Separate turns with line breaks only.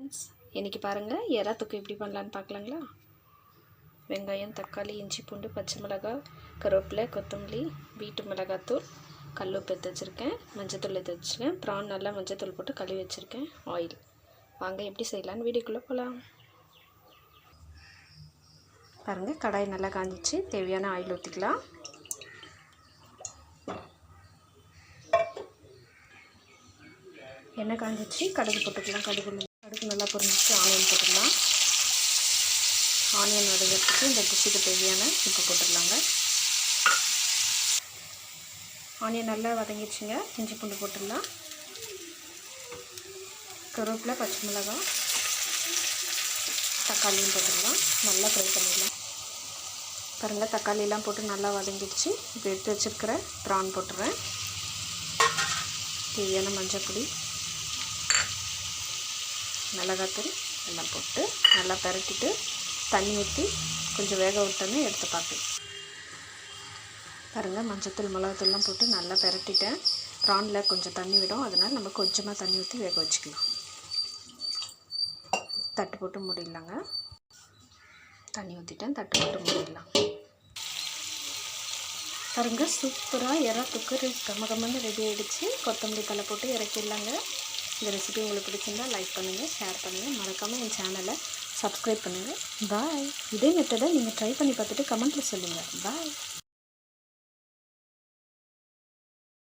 Friends, இன்றைக்கி பாருங்கள் எறா தொக்கு எப்படி பண்ணலான்னு பார்க்கலாங்களா. வெங்காயம், தக்காளி, இஞ்சி, பூண்டு, பச்சை மிளகாய், கருவேப்பிலை, கொத்தமல்லி, வீட்டு மிளகாத்தூள், கல் உப்பு எடுத்து வச்சுருக்கேன், மஞ்சத்தூள் எடுத்து வச்சுருக்கேன், ப்ரான் நல்லா மஞ்சத்தூள் போட்டு கழுவி வச்சுருக்கேன், ஆயில். வாங்க எப்படி செய்யலான்னு வீடியோக்குள்ளே போகலாம். பாருங்கள், கடாய் நல்லா காஞ்சிச்சு, தேவையான ஆயில் ஊற்றிக்கலாம். எண்ணெய் காஞ்சிச்சு, கடுகு போட்டுக்கலாம். கடுகு நல்லா பொரிஞ்சிச்சு, ஆனியன் போட்டுக்கலாம். ஆனியன் வதங்கிறதுக்கு இந்த டிஷ்ஷுக்கு தேவையான உப்பு போட்டுக்கலாங்க. ஆனியன் நல்லா வதங்கிடுச்சுங்க, இஞ்சி பூண்டு போட்டுடலாம். கருவேப்பிலை, பச்சை மிளகாய், தக்காளியும் போட்டுடலாம். நல்லா ஃப்ரை பண்ணிடலாம். பாருங்கள், தக்காளியெல்லாம் போட்டு நல்லா வதங்கிடுச்சு. இப்போ எடுத்து வச்சுருக்கிற ப்ரான் போட்டுடுறேன். தேவையான மஞ்சள் பொடி, மிளகாத்தூள் எல்லாம் போட்டு நல்லா பரட்டிட்டு தண்ணி ஊற்றி கொஞ்சம் வேக விட்டோன்னே எடுத்து பார்க்கலாம். பாருங்கள், மஞ்சத்தூள் மிளகாத்தூள்லாம் போட்டு நல்லா பரட்டிட்டேன். ப்ரானில் கொஞ்சம் தண்ணி விடும், அதனால் நம்ம கொஞ்சமாக தண்ணி ஊற்றி வேக வச்சுக்கலாம். தட்டு போட்டு மூடிடலாங்க. தண்ணி ஊற்றிட்டேன், தட்டு போட்டு மூடிடலாம். பாருங்கள், சூப்பராக எறா தொக்கு கம்மன்னு ரெடி ஆகிடுச்சு. கொத்தமல்லி தலை போட்டு இறக்கிடலாங்க. இந்த ரெசிபி உங்களுக்கு பிடிச்சிருந்தால் லைக் பண்ணுங்கள், ஷேர் பண்ணுங்கள், மறக்காமல் என் சேனலை சப்ஸ்கிரைப் பண்ணுங்கள். பாய். இதே மெத்தடை நீங்கள் ட்ரை பண்ணி பார்த்துட்டு கமெண்ட்டில் சொல்லுங்கள். பாய்.